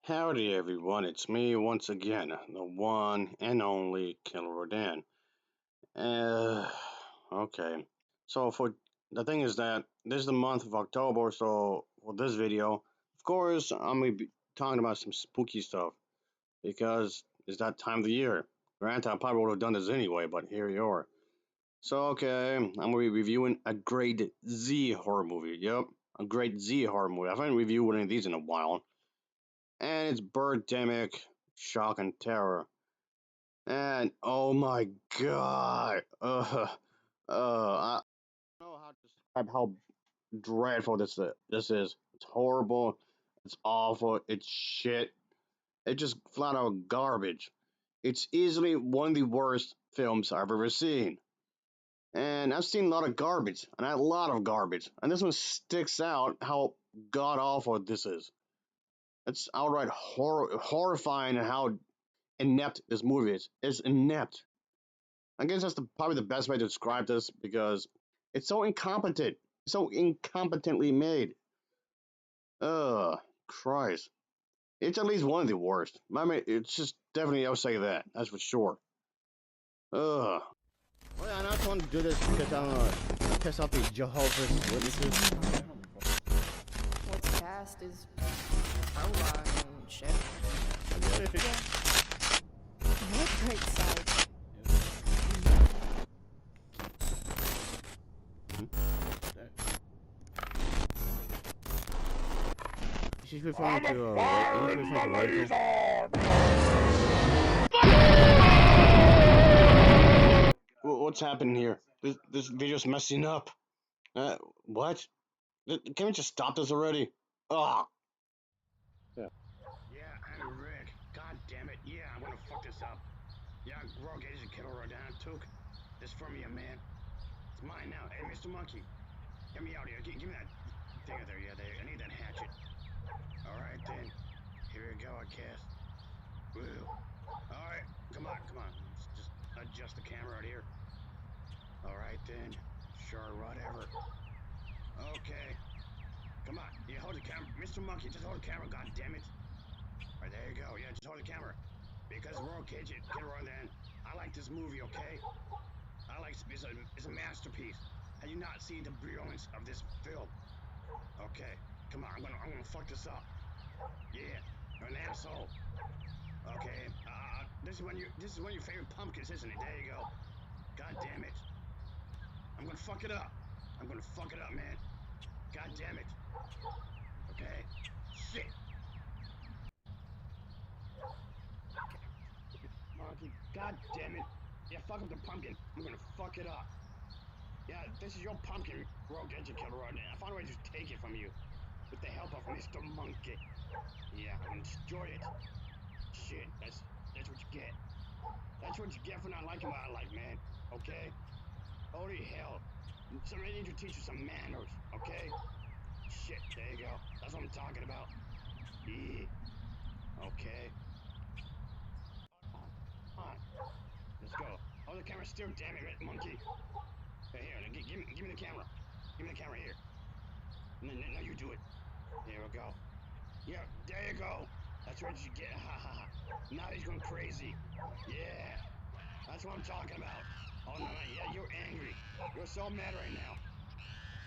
Howdy everyone, it's me once again, the one and only Killer Rodan. Uh, okay. So for the thing is that this is the month of October, so for this video, of course, I'm gonna be talking about some spooky stuff because it's that time of the year. Granted, I probably would have done this anyway, but here you are. So okay, I'm gonna be reviewing a grade Z horror movie. Yep, a grade Z horror movie. I haven't reviewed one of these in a while, and it's Birdemic, Shock and Terror. And oh my god, I don't know how to describe how dreadful this is. It's horrible. It's awful. It's shit. It's just flat out garbage. It's easily one of the worst films I've ever seen. And I've seen a lot of garbage, and a lot of garbage. And this one sticks out how god awful this is. It's outright horrifying how inept this movie is. It's inept. I guess that's probably the best way to describe this because it's so incompetent, so incompetently made. Ugh, Christ. It's at least one of the worst. I mean, it's just definitely, I'll say that. That's for sure. Ugh. Well, yeah, I just want to do this because I want to piss off the Jehovah's Witnesses. What's past is prologue and shit. What great sight. She's referring to, What's happening here? This video's messing up. What? Can we just stop this already? Ugh. Yeah, I'm Rick. God damn it. Yeah, I'm gonna fuck this up. Yeah, Rogue Agent Killer Rodan took this from you, man. It's mine now. Hey, Mr. Monkey, get me out here. Give me that thing there. Yeah, there. I need that hatchet. All right, then. Here we go, I guess. Woo. All right, come on. Let's just adjust the camera out here. All right, then. Sure, whatever. Okay. Come on. Yeah, hold the camera. Mr. Monkey, just hold the camera. God damn it. All right, there you go. Yeah, just hold the camera. Because Rogue Agent Killer Rodan, I like this movie, okay? It's a masterpiece. Have you not seen the brilliance of this film? Okay, come on, I'm gonna fuck this up. Yeah, you're an asshole. Okay, this is one of your favorite pumpkins, isn't it? There you go. God damn it. I'm gonna fuck it up. I'm gonna fuck it up, man. God damn it. Okay. Shit. Monkey. God damn it. Yeah, fuck up the pumpkin. I'm gonna fuck it up. Yeah, this is your pumpkin, Rogue Agent Killer Rodan. I found a way to take it from you. With the help of Mr. Monkey. Yeah, I'm gonna destroy it. Shit, that's what you get. That's what you get for not liking what I like, man. Okay? Holy hell. Somebody need to teach you some manners, okay? Shit, there you go. That's what I'm talking about. Yeah. Okay. Come on. Let's go. Oh, the camera's still, damn it, monkey. Hey, here, give me the camera. Give me the camera here. No, you do it. There we go. Yeah, there you go. That's what you get. Ha ha ha. Now he's going crazy. Yeah. That's what I'm talking about. Oh, no. Yeah, you're angry. You're so mad right now.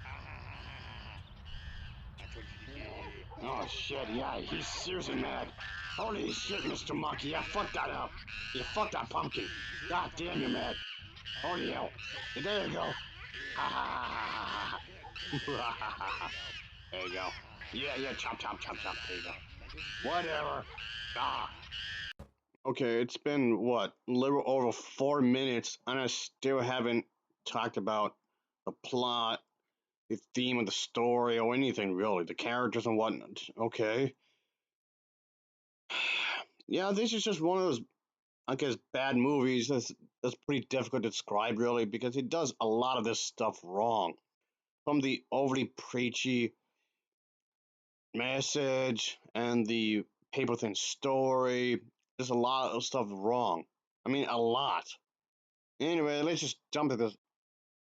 Ha ha ha ha ha. That's what you get. Oh shit, yeah, he's seriously mad. Holy shit, Mr. Monkey, yeah, fuck that up. You fucked that pumpkin. God damn, you're mad. Holy hell. There you go. Ha ha ha ha ha. There you go. Yeah, chop. There you go. Whatever. Ah. Okay, it's been what, a little over 4 minutes, and I still haven't talked about the plot, the theme of the story, or anything really. The characters and whatnot. Okay. Yeah, this is just one of those, I guess, bad movies that's pretty difficult to describe really because it does a lot of this stuff wrong. From the overly preachy message and the paper thin story, there's a lot of stuff wrong. I mean, a lot. Anyway, let's just jump to this.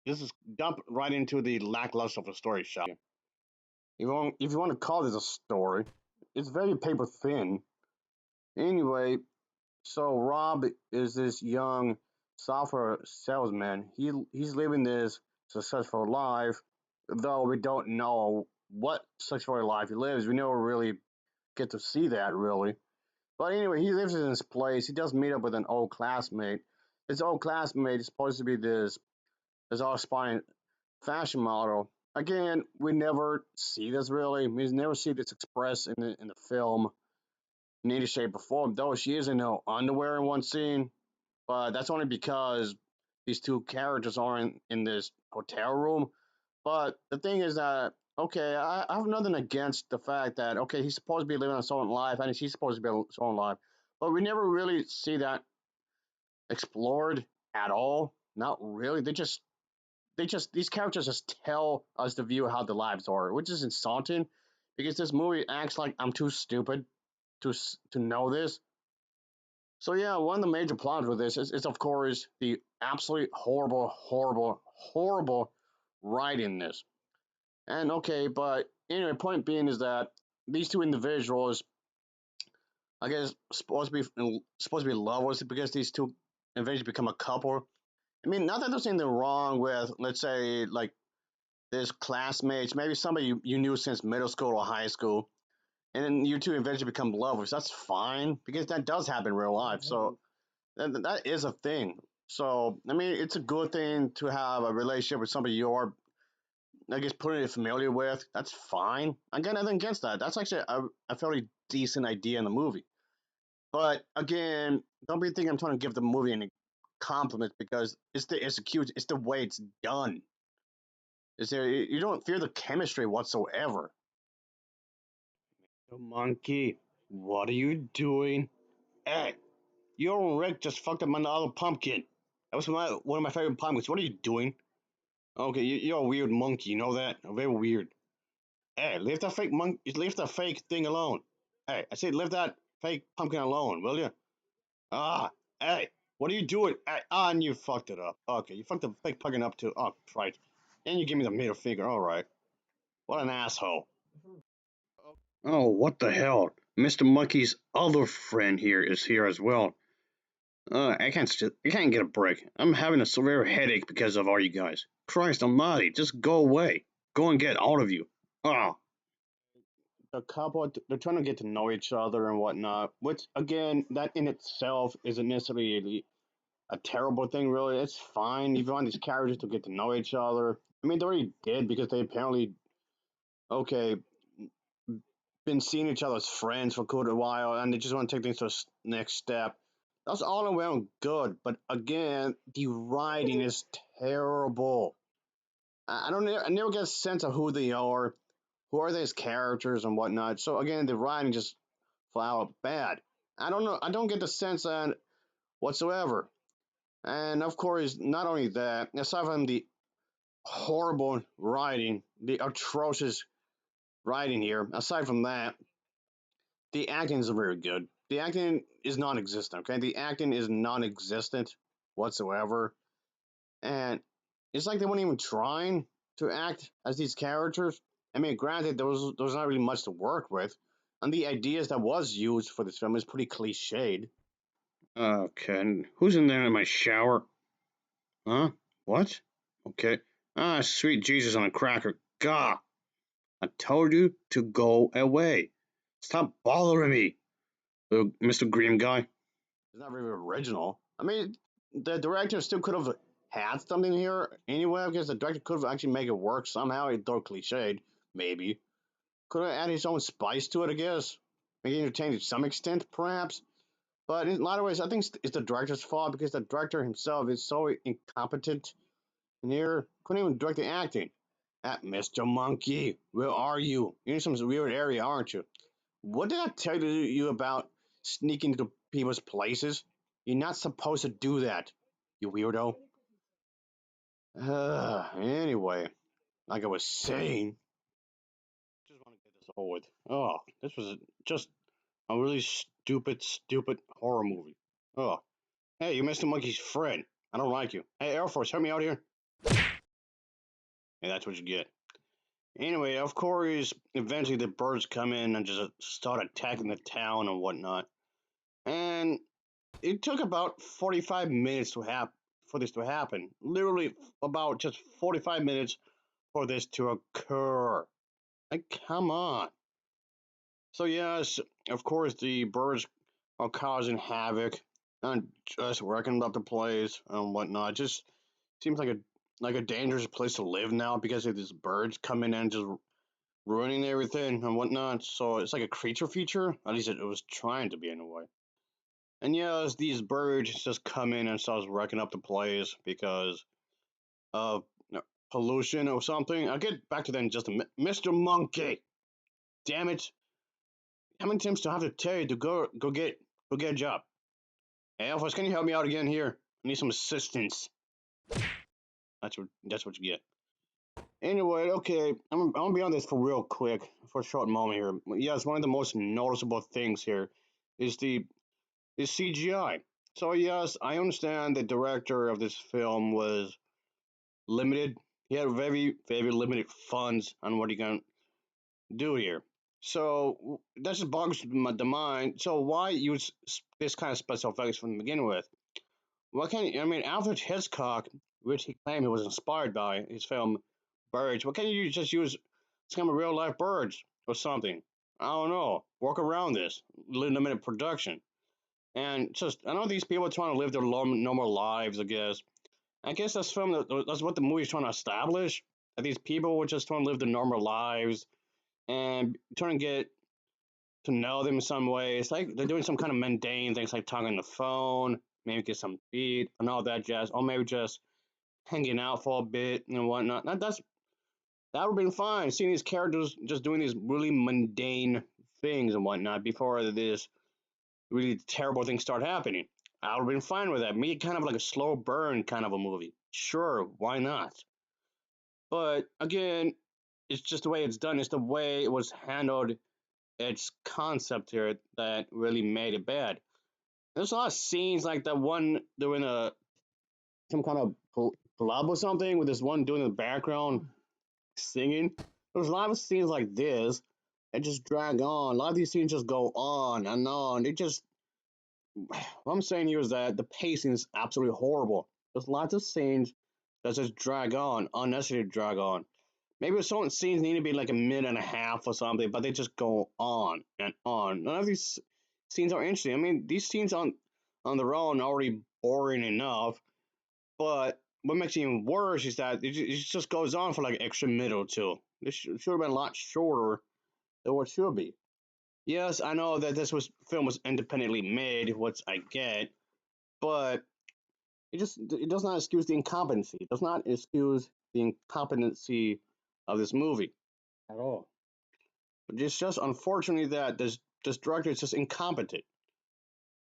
This is jump right into the lackluster of the story, shall we? If you want to call this a story, it's very paper thin. Anyway, so Rob is this young software salesman. He's living this successful life, though we don't know what successful life he lives. We never really get to see that really. But anyway, he lives in this place. He does meet up with an old classmate. His old classmate is supposed to be this aspiring fashion model. Again, we never see this really. We never see this expressed in the film in any shape or form. Though she is in her underwear in one scene, but that's only because these two characters are in this hotel room. But the thing is that okay, I have nothing against the fact that okay, he's supposed to be living a certain life and she's supposed to be a certain life, but we never really see that explored at all. Not really. They just these characters just tell us the view how the lives are, which is insulting because this movie acts like I'm too stupid to know this. So yeah, one of the major problems with this is of course the absolutely horrible writing in this. And okay, but anyway, point being is that these two individuals, I guess, supposed to be lovers because these two eventually become a couple. I mean, not that there's anything wrong with, let's say, like this classmates, maybe somebody you knew since middle school or high school, and then you two eventually become lovers. That's fine because that does happen in real life. So that is a thing. So I mean, it's a good thing to have a relationship with somebody you're, I guess, pretty familiar with. That's fine. I got nothing against that. That's actually a fairly decent idea in the movie. But again, don't be thinking I'm trying to give the movie any compliments because it's cute. It's the way it's done. Is there you don't fear the chemistry whatsoever. The monkey, what are you doing? Hey, your Rick just fucked up my other pumpkin. That was one of my favorite pumpkins. What are you doing? Okay, you're a weird monkey. You know that? Very weird. Hey, leave that fake thing alone. Hey, I said leave that fake pumpkin alone, will you? Ah, hey, what are you doing? Hey, and you fucked it up. Okay, you fucked the fake pumpkin up too. Oh, right. And you give me the middle finger. All right. What an asshole. Oh, what the hell? Mr. Monkey's other friend here is here as well. I can't get a break. I'm having a severe headache because of all you guys. Christ almighty, just go away. Go and get all of you. Oh. The couple, they're trying to get to know each other and whatnot, which, again, that in itself isn't necessarily a terrible thing, really. It's fine if you want these characters to get to know each other. I mean, they already did because they apparently, okay, been seeing each other as friends for quite a while, and they just want to take things to the next step. That's all around good, but again, the writing is terrible. I never get a sense of who they are, who are these characters and whatnot. So again, the writing just flat out bad. I don't know. I don't get the sense of it whatsoever. And of course, not only that, aside from the horrible writing, the atrocious writing here, aside from that, the acting is very good. The acting is non-existent. Okay, the acting is non-existent whatsoever, and it's like they weren't even trying to act as these characters. I mean, granted, there was not really much to work with, and the ideas that was used for this film is pretty cliched. Okay, and who's in there in my shower? Huh? What? Okay. Ah, sweet Jesus on a cracker. Gah! I told you to go away. Stop bothering me, little Mr. Green guy. It's not very original. I mean, the director still could have had something here anyway, because the director could have actually made it work somehow, though cliched, maybe. Could have added his own spice to it, I guess. Make it entertaining to some extent, perhaps. But in a lot of ways, I think it's the director's fault because the director himself is so incompetent in here. Couldn't even direct the acting. Mr. Monkey, where are you? You're in some weird area, aren't you? What did I tell you about sneaking into people's places? You're not supposed to do that, you weirdo. Anyway, like I was saying, just want to get this over with. Oh, this was just a really stupid horror movie. Oh, hey, you Mr. Monkey's friend. I don't like you. Hey, Air Force, help me out here. Hey, that's what you get. Anyway, of course, eventually the birds come in and just start attacking the town and whatnot. and it took about 45 minutes for this to happen. Literally about just 45 minutes for this to occur. Like, come on. So yes, of course the birds are causing havoc and just wrecking up the place and whatnot. Just seems like a dangerous place to live now because of these birds coming in and just ruining everything and whatnot. So it's like a creature feature. At least it was trying to be in a way. And yes, these birds just come in and starts wrecking up the place because of pollution or something. I'll get back to that in just a minute. Mr. Monkey, damn it! How many times do I have to tell you to go get a job? Hey, Alphas, can you help me out again here? I need some assistance. That's what you get. Anyway, okay, I'm gonna be on this for real quick for a short moment here. Yes, one of the most noticeable things here is the is CGI. So yes, I understand the director of this film was limited. He had very limited funds on what he can do here. So that just boggles the mind. So why use this kind of special effects from the beginning with? What can I mean? Alfred Hitchcock, which he claimed he was inspired by his film Birds. What can't you just use some real life birds or something? I don't know. Work around this limited production. And just I know these people are trying to live their normal lives. I guess that's from that's what the movie's trying to establish. That these people were just trying to live their normal lives and trying to get to know them in some way. It's like they're doing some kind of mundane things like talking on the phone, maybe get some feed and all that jazz, or maybe just hanging out for a bit and whatnot. That would have been fine. Seeing these characters just doing these really mundane things and whatnot before this really terrible things start happening. I would have been fine with that. Make it kind of like a slow burn kind of a movie. Sure, why not? But again, it's just the way it's done. It's the way it was handled. Its concept here that really made it bad. There's a lot of scenes like that one doing some kind of club or something with this one doing in the background singing. There's a lot of scenes like this that just drag on. A lot of these scenes just go on and on. It just what I'm saying here is that the pacing is absolutely horrible. There's lots of scenes that just drag on, unnecessary drag on. Maybe some scenes need to be like a minute and a half or something, but they just go on and on. None of these scenes are interesting. I mean, these scenes on their own are already boring enough, but what makes it even worse is that it just goes on for like an extra minute or two. This should have been a lot shorter than what it should be. Yes, I know that this was film was independently made, which I get, but it does not excuse the incompetency. It does not excuse the incompetency of this movie at all. But it's just unfortunately that this director is just incompetent.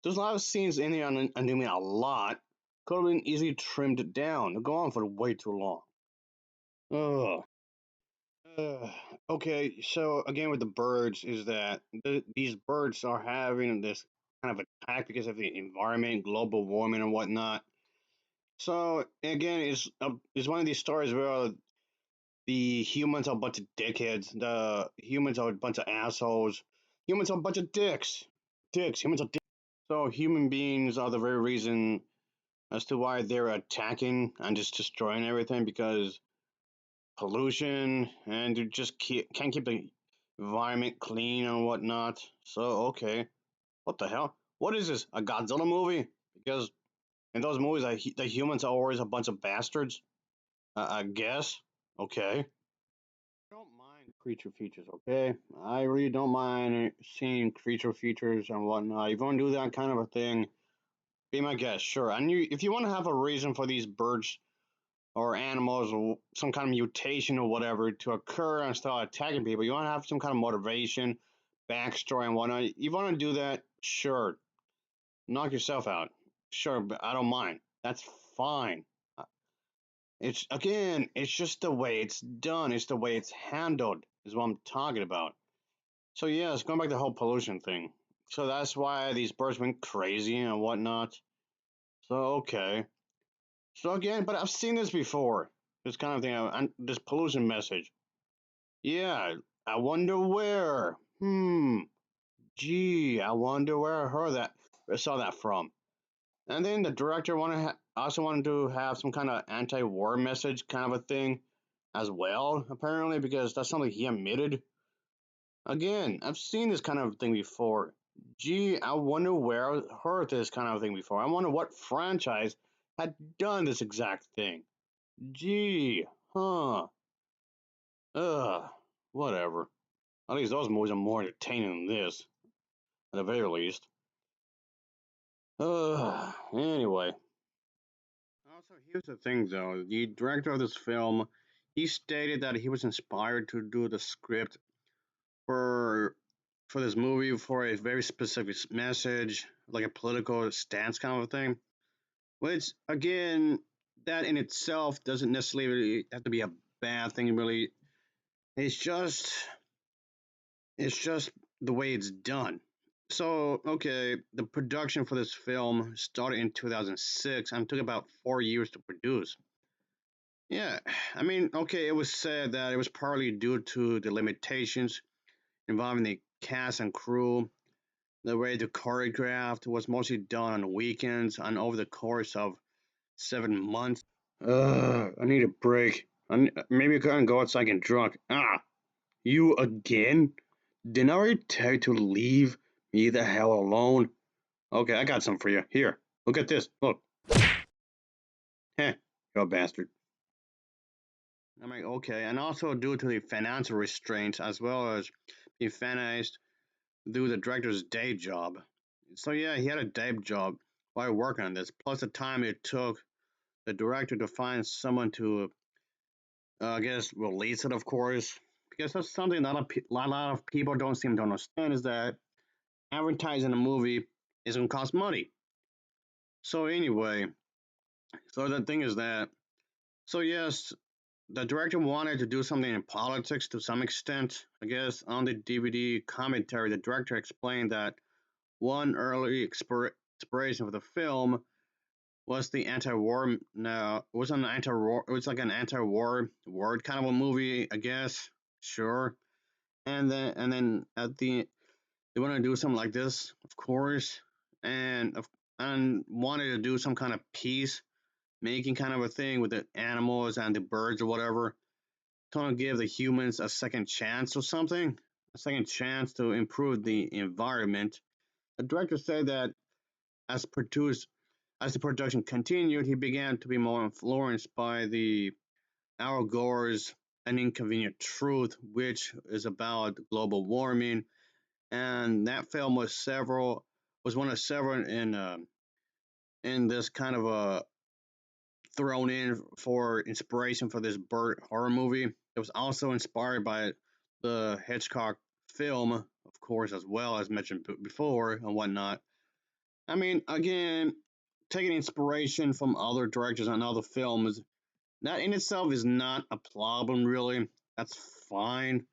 There's a lot of scenes in here, and I mean a lot, could have been easily trimmed down. They go on for way too long. Ugh. Uh, okay, so again with the birds is that these birds are having this kind of attack because of the environment, global warming and whatnot. So again, it's one of these stories where the humans are a bunch of dickheads. The humans are a bunch of assholes. Humans are a bunch of dicks. Dicks. Humans are dicks. So human beings are the very reason as to why they're attacking and just destroying everything because pollution and they just can't keep the environment clean and whatnot. So okay, what the hell? What is this? A Godzilla movie? Because in those movies, the humans are always a bunch of bastards. I guess. Okay. I don't mind creature features, okay? I really don't mind seeing creature features and whatnot. If you want to do that kind of a thing, be my guest, sure. And if you want to have a reason for these birds or animals or some kind of mutation or whatever to occur and start attacking people, you want to have some kind of motivation, backstory, and whatnot. You want to do that, sure. Knock yourself out, sure, but I don't mind. That's fine. It's again, it's just the way it's done. It's the way it's handled is what I'm talking about. So yes, going back to the whole pollution thing. So that's why these birds went crazy and whatnot. So okay. So again, but I've seen this before. This kind of thing. This pollution message. Yeah, I wonder where. Gee, I wonder where I heard that. saw that from. And then the director also wanted to have some kind of anti-war message kind of a thing as well, apparently, because that's something he admitted. Again, I've seen this kind of thing before. Gee, I wonder where I heard this kind of thing before. I wonder what franchise had done this exact thing. Gee, huh? Ugh, whatever. At least those movies are more entertaining than this, at the very least. Anyway. Also, here's the thing though. The director of this film, he stated that he was inspired to do the script for this movie for a very specific message, like a political stance kind of thing. Which again, that in itself doesn't necessarily have to be a bad thing. Really, it's just it's just the way it's done. So okay, the production for this film started in 2006 and took about 4 years to produce. Yeah, I mean, okay, it was said that it was partly due to the limitations involving the cast and crew. The way the choreographed was mostly done on weekends and over the course of 7 months. I need a break. Maybe I can't go outside and get drunk. Ah, you again? Didn't I already tell you to leave me the hell alone? Okay, I got some for you. Here, look at this. Look. Heh, you bastard. I'm like, okay, and also due to the financial restraints as well as being financed through the director's day job. So yeah, he had a day job while working on this, plus the time it took the director to find someone to, I guess, release it, of course. Because that's something that a lot of people don't seem to understand is that advertising a movie is going to cost money. So anyway, so the thing is that, so yes, the director wanted to do something in politics to some extent. I guess on the DVD commentary, the director explained that one early inspiration for the film was the anti-war. No, it was an anti-war. It was like an anti-war word kind of a movie, I guess. Sure. And then at the they want to do something like this, of course, and wanted to do some kind of peace making kind of a thing with the animals and the birds or whatever. Trying to give the humans a second chance or something, a second chance to improve the environment. The director said that as produced as the production continued, he began to be more influenced by the Al Gore's An Inconvenient Truth, which is about global warming, and that film was one of several in this kind of a thrown in for inspiration for this bird horror movie. It was also inspired by the Hitchcock film, of course, as well as mentioned before and whatnot. I mean, again, taking inspiration from other directors and other films, that in itself is not a problem, really. That's fine.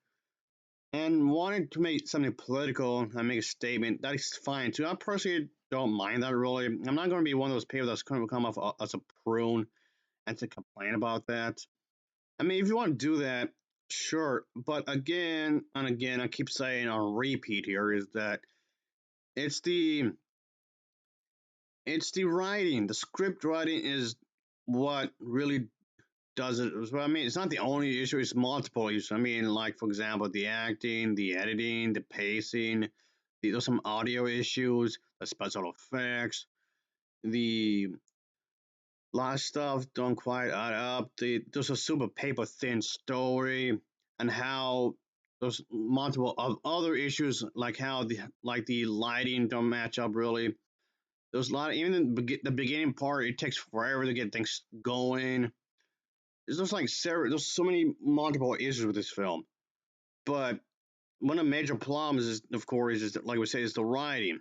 And wanting to make something political and make a statement, that is fine too. I personally don't mind that, really. I'm not going to be one of those people that's going to come off as a prune and to complain about that. I mean, if you want to do that, sure. But again and again, I keep saying on repeat here is that it's the it's the writing. The script writing is what really does it. Well, I mean, it's not the only issue. It's multiple issues. I mean, like for example, the acting, the editing, the pacing. There's some audio issues, the special effects, the lot of stuff don't quite add up. There's a super paper thin story, and how there's multiple of other issues like how the lighting don't match up really. There's a lot of, even in the beginning part, it takes forever to get things going. There's just like there's so many multiple issues with this film. But one of the major problems is, of course, is like we say, is the writing.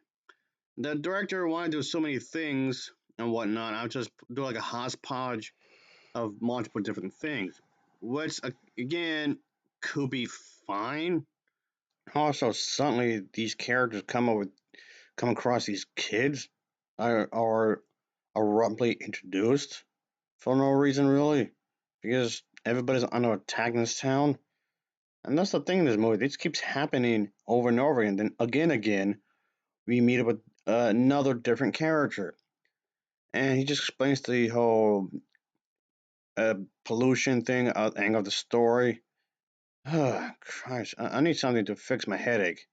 The director wanted to do so many things and whatnot. I'll just do like a hodgepodge of multiple different things, which again could be fine. Also, suddenly these characters come across these kids are abruptly introduced for no reason really, because everybody's under attack in this town, and that's the thing in this movie. This keeps happening over and over again. Then again, we meet up with another different character, and he just explains the whole uh, pollution thing, angle of the story. Christ, I need something to fix my headache.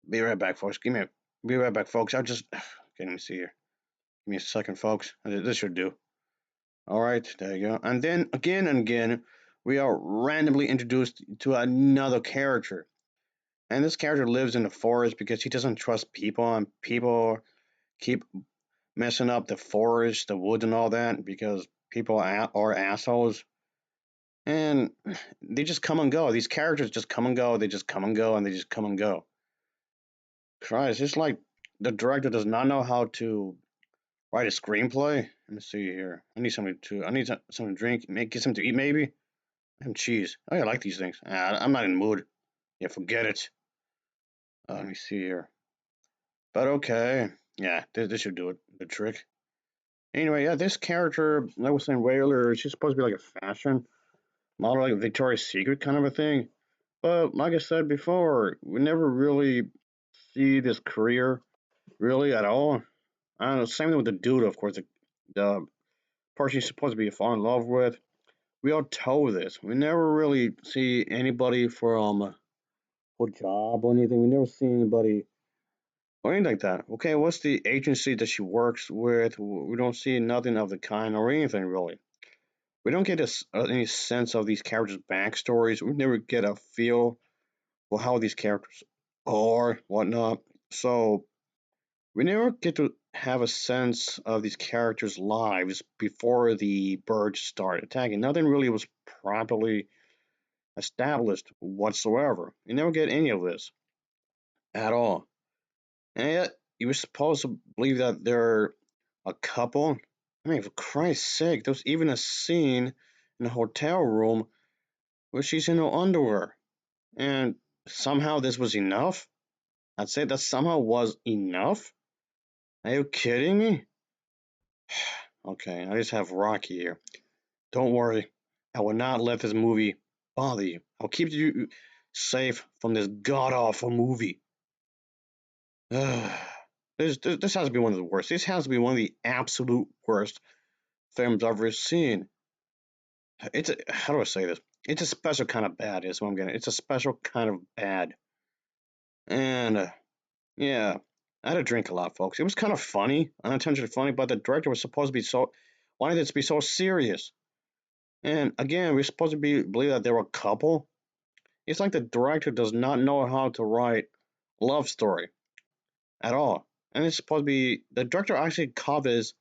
Be right back, folks. Be right back, folks. I'll just. Okay, let me see here. Give me a second, folks. This should do. All right, there you go. And then again and again, we are randomly introduced to another character. And this character lives in the forest because he doesn't trust people, and people keep messing up the forest, the woods, and all that because people are assholes. And they just come and go. These characters just come and go. They just come and go, and they just come and go. Christ, it's like the director does not know how to write a screenplay. Let me see here. I need something to. I need something to drink. Get something to eat, maybe. And cheese. Oh, yeah, I like these things. I'm not in the mood. Yeah, forget it. Let me see here. But okay. Yeah, this should do it. The trick. Anyway, yeah, this character, like I was saying way earlier, she's supposed to be like a fashion model, like a Victoria's Secret kind of a thing. But like I said before, we never really see this career really at all. I don't know. Same thing with the dude, of course, the person she's supposed to be fall in love with. We all told this. We never really see anybody from for job or anything. We never see anybody or anything like that. Okay, what's the agency that she works with? We don't see nothing of the kind or anything really. We don't get any sense of these characters' backstories. We never get a feel for how these characters are, whatnot. So we never get to have a sense of these characters' lives before the birds start attacking. Nothing really was properly established whatsoever. You never get any of this at all. And yet, you were supposed to believe that they're a couple. I mean, for Christ's sake, there's even a scene in a hotel room where she's in her underwear. And somehow this was enough? I'd say that somehow was enough? Are you kidding me? Okay, I just have Rocky here. Don't worry, I will not let this movie bother you. I'll keep you safe from this god awful movie. This has to be one of the worst. This has to be one of the absolute worst films I've ever seen. How do I say this? It's a special kind of bad. Is what I'm getting. It's a special kind of bad. And yeah, I had to drink a lot, folks. It was kind of funny, unintentionally funny, but the director was supposed to be wanted it to be so serious. And again, we're supposed to believe that they were a couple. It's like the director does not know how to write a love story at all. And it's supposed to be the director actually covers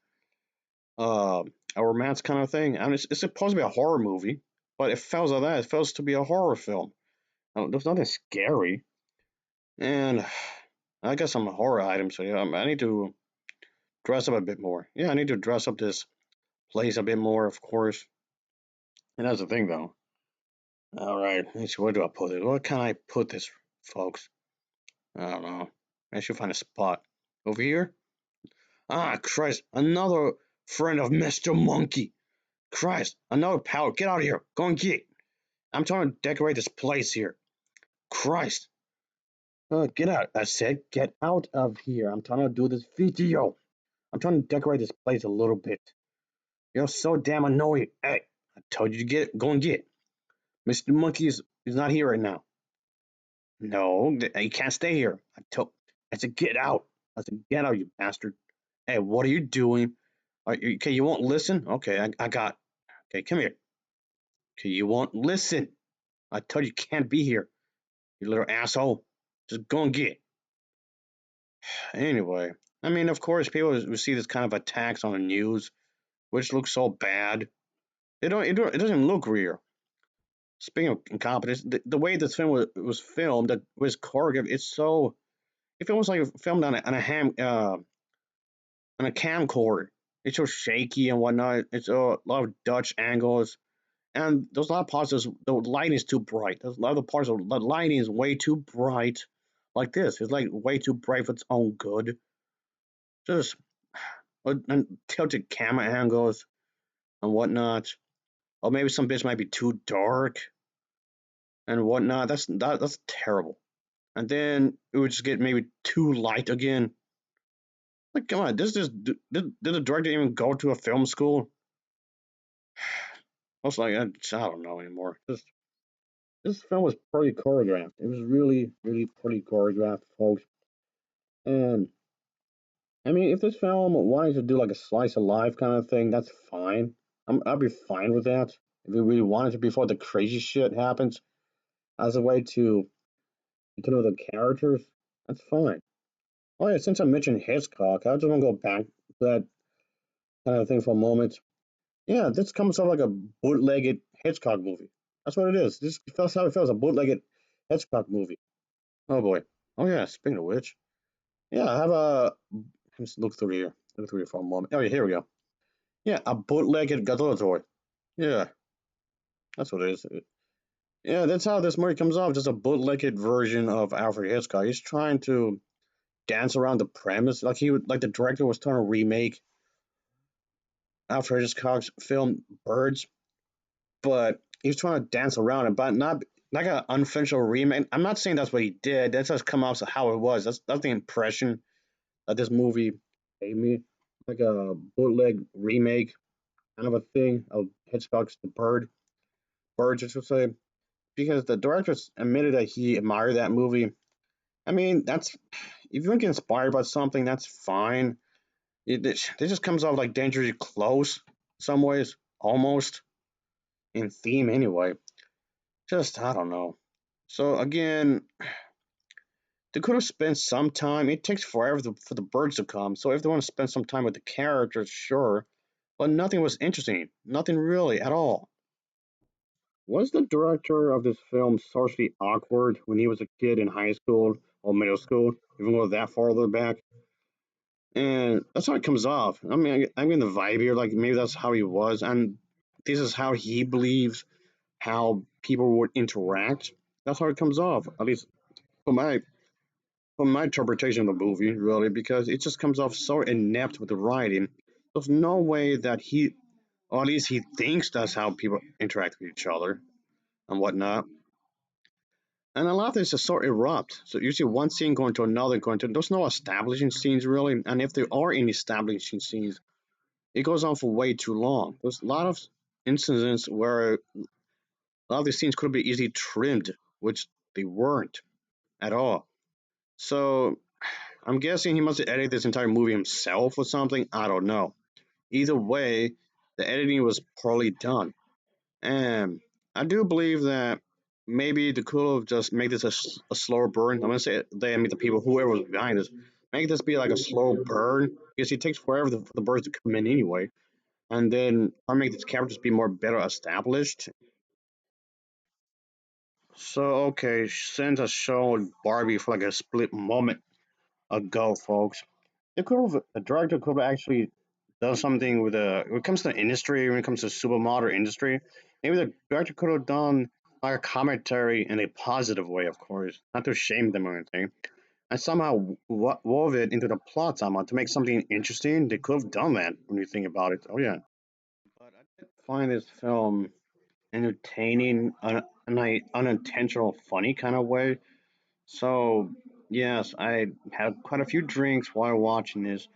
uh, a romance kind of thing. And it's supposed to be a horror movie, but it fails at that. It fails to be a horror film. There's nothing scary. And I got some horror items, so yeah, I need to dress up a bit more. Yeah, I need to dress up this place a bit more, of course. And that's the thing, though. All right, let's see, where do I put it? Where can I put this, folks? I don't know. I should find a spot. Over here? Ah, Christ, another friend of Mr. Monkey. Christ, another pal. Get out of here. Go and get. I'm trying to decorate this place here. Christ. Get out. I said, get out of here. I'm trying to do this video. I'm trying to decorate this place a little bit. You're so damn annoying. Hey, I told you to get. Go and get. Mr. Monkey is not here right now. No, you can't stay here. I said, get out. I said, get out, you bastard. Hey, what are you doing? Okay, you won't listen? Okay, I got. Okay, come here. Okay, you won't listen. I told you can't be here, you little asshole. Just go and get. Anyway, I mean, of course, people will see this kind of attacks on the news, which looks so bad. It doesn't look real. Speaking of incompetence, the way this film was filmed, that was choreographed, it's so. If it was like filmed on a camcorder, it's so shaky and whatnot. It's a lot of Dutch angles, and there's a lot of parts the lighting is too bright. There's a lot of the parts of the lighting is way too bright. Like this, it's like way too bright for its own good. Just and tilted camera angles and whatnot, or maybe some bits might be too dark and whatnot. That's terrible. And then it would just get maybe too light again. Like, come on, did the director even go to a film school? Most like I don't know anymore. This film was pretty choreographed. It was really, really pretty choreographed, folks. And I mean, if this film wanted to do like a slice of life kind of thing, that's fine. I'll be fine with that. If we really wanted to before the crazy shit happens, as a way to know the characters, that's fine. Oh yeah, since I mentioned Hitchcock, I just want to go back to that kind of thing for a moment. Yeah, this comes out like a bootlegged Hitchcock movie. That's what it is. This feels how it feels, a bootlegged Hitchcock movie. Oh boy. Oh yeah, speaking of which. Yeah, I have a let's look through here. Look through here for a moment. Oh yeah, here we go. Yeah, a bootlegged Godot toy. Yeah, that's what it is. Yeah, that's how this movie comes off, just a bootlegged version of Alfred Hitchcock. He's trying to dance around the premise. Like the director was trying to remake Alfred Hitchcock's film Birds, but he's trying to dance around it, but not like an unfinished remake. I'm not saying that's what he did. That's just come off how it was. That's the impression that this movie gave me, like a bootleg remake kind of a thing of Hitchcock's Birds, I should say, because the director admitted that he admired that movie. I mean, that's if you want to get inspired by something, that's fine. It just comes off like dangerously close, in some ways, almost in theme anyway. Just I don't know. So again, they could have spent some time. It takes forever for the birds to come. So if they want to spend some time with the characters, sure. But nothing was interesting. Nothing really at all. Was the director of this film socially awkward when he was a kid in high school or middle school? Even go that farther back, and that's how it comes off. I mean the vibe here, like maybe that's how he was, and this is how he believes how people would interact. That's how it comes off, at least from my interpretation of the movie, really, because it just comes off so inept with the writing. There's no way that he, or at least he thinks that's how people interact with each other and whatnot. And a lot of this is so erupt. So usually one scene going to another, going to. There's no establishing scenes really, and if there are any establishing scenes, it goes on for way too long. There's a lot of instances where a lot of these scenes could be easily trimmed, which they weren't at all. So I'm guessing he must have edited this entire movie himself or something. I don't know. Either way, the editing was poorly done. And I do believe that maybe they could have just made this a slower burn. I'm gonna say they, I mean the people, whoever was behind this, make this be like a slow burn because it takes forever for the birds to come in anyway. And then I make these characters be more better established. So okay, since I showed Barbie for like a split moment ago, folks, the director could have actually done something with when it comes to the industry, when it comes to supermodel industry. Maybe the director could have done like a commentary in a positive way, of course, not to shame them or anything, and somehow wove it into the plot somehow to make something interesting. They could have done that when you think about it. Oh yeah, but I did find this film entertaining in a unintentional, funny kind of way. So, yes, I had quite a few drinks while watching this,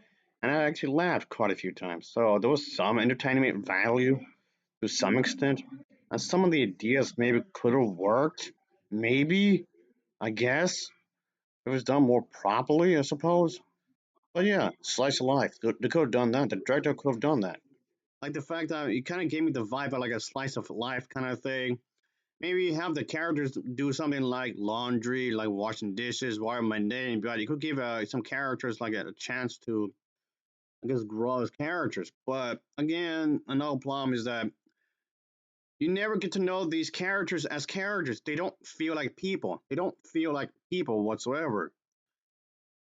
and I actually laughed quite a few times. So, there was some entertainment value to some extent, and some of the ideas maybe could have worked. Maybe, I guess, if it was done more properly, I suppose. But yeah, slice of life. They could have done that. The director could have done that. Like the fact that it kind of gave me the vibe of like a slice of life kind of thing. Maybe have the characters do something like laundry, like washing dishes, while mundane, but you could give some characters like a chance to, I guess, grow as characters. But again, another problem is that you never get to know these characters as characters. They don't feel like people. They don't feel like people whatsoever.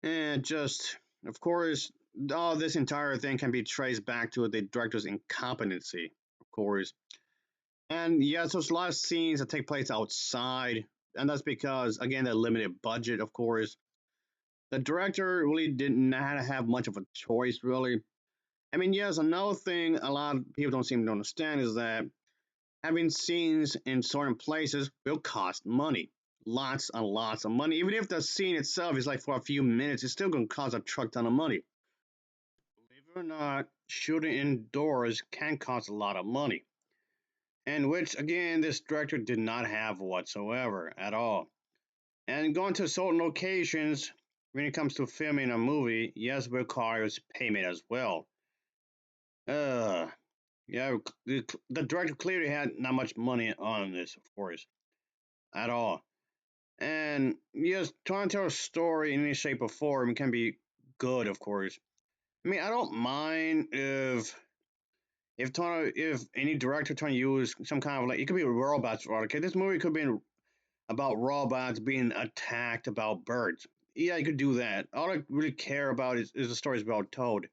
And just, of course, all this entire thing can be traced back to the director's incompetency, of course. And yes, there's a lot of scenes that take place outside, and that's because, again, the limited budget, of course. The director really didn't have much of a choice, really. I mean, yes, another thing a lot of people don't seem to understand is that having scenes in certain places will cost money. Lots and lots of money. Even if the scene itself is like for a few minutes, it's still going to cost a truck ton of money. or not, shooting indoors can cost a lot of money, and which again this director did not have whatsoever at all. And going to certain locations when it comes to filming a movie, yes, requires payment as well. Uh, yeah, the director clearly had not much money on this, of course, at all. And yes, trying to tell a story in any shape or form can be good, of course. I mean, I don't mind if any director trying to use some kind of like it could be robots, right? Okay, this movie could be about robots being attacked about birds. Yeah, you could do that. All I really care about is the stories about Toad.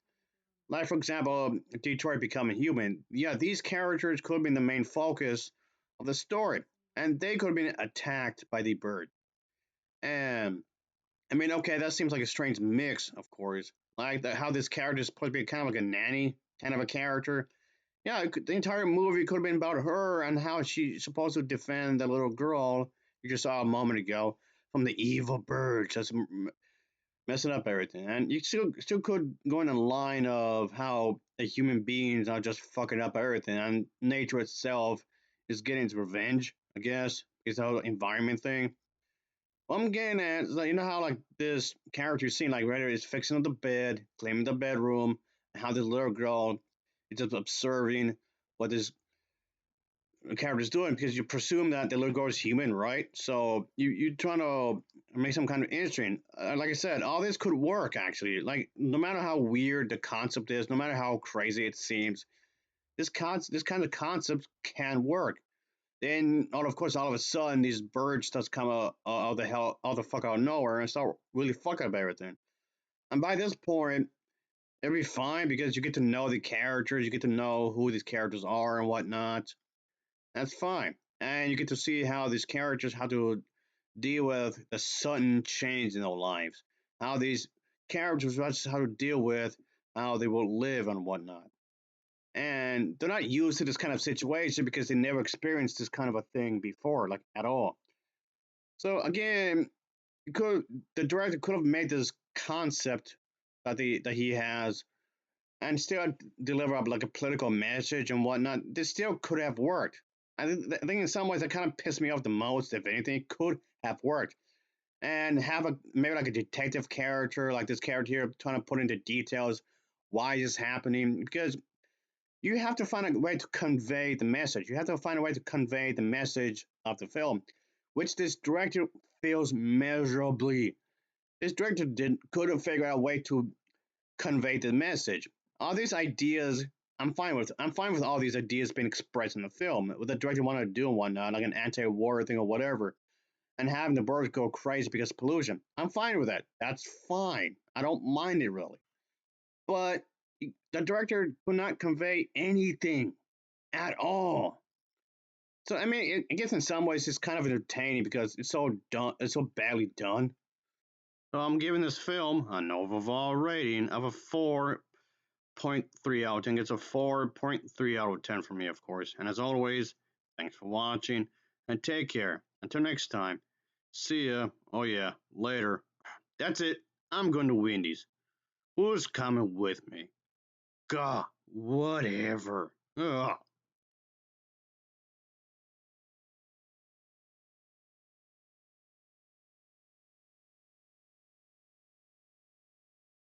Like, for example, Detroit becoming human. Yeah, these characters could have been the main focus of the story, and they could have been attacked by the bird. And I mean, okay, that seems like a strange mix, of course. Like how this character is supposed to be kind of like a nanny kind of a character. Yeah, the entire movie could have been about her and how she's supposed to defend the little girl you just saw a moment ago from the evil birds that's messing up everything. And you still could go in the line of how the human beings are just fucking up everything, and nature itself is getting its revenge. I guess it's the whole environment thing. What I'm getting at is like, you know how like this character scene like whether it's fixing up the bed, cleaning the bedroom, and how this little girl is just observing what this character's doing because you presume that the little girl is human, right? So you trying to make some kind of interesting. Like I said, all this could work actually. Like no matter how weird the concept is, no matter how crazy it seems, this kind of concept can work. Then all of course all of a sudden these birds just come out of the hell out the fuck out of nowhere and start really fucking up everything. And by this point, it'll be fine because you get to know the characters, you get to know who these characters are and whatnot. That's fine. And you get to see how these characters how to deal with the sudden change in their lives. How these characters how to deal with how they will live and whatnot. And they're not used to this kind of situation because they never experienced this kind of a thing before, like at all. So again, could the director could have made this concept that he has and still deliver up like a political message and whatnot. This still could have worked. I think in some ways that kind of pissed me off the most. If anything, could have worked and have a maybe like a detective character like this character here trying to put into details why is happening because you have to find a way to convey the message. You have to find a way to convey the message of the film, which this director fails miserably. This director couldn't figure out a way to convey the message. All these ideas, I'm fine with. I'm fine with all these ideas being expressed in the film. What the director wanted to do and whatnot, like an anti-war thing or whatever, and having the birds go crazy because of pollution. I'm fine with that. That's fine. I don't mind it really. But the director could not convey anything at all. So I mean, I guess in some ways it's kind of entertaining because it's so done, it's so badly done. So I'm giving this film an overall rating of a 4.3 out of 10. It's a 4.3 out of 10 for me, of course. And as always, thanks for watching and take care. Until next time, see ya. Oh yeah, later. That's it. I'm going to Wendy's. Who's coming with me? God, whatever. Ugh.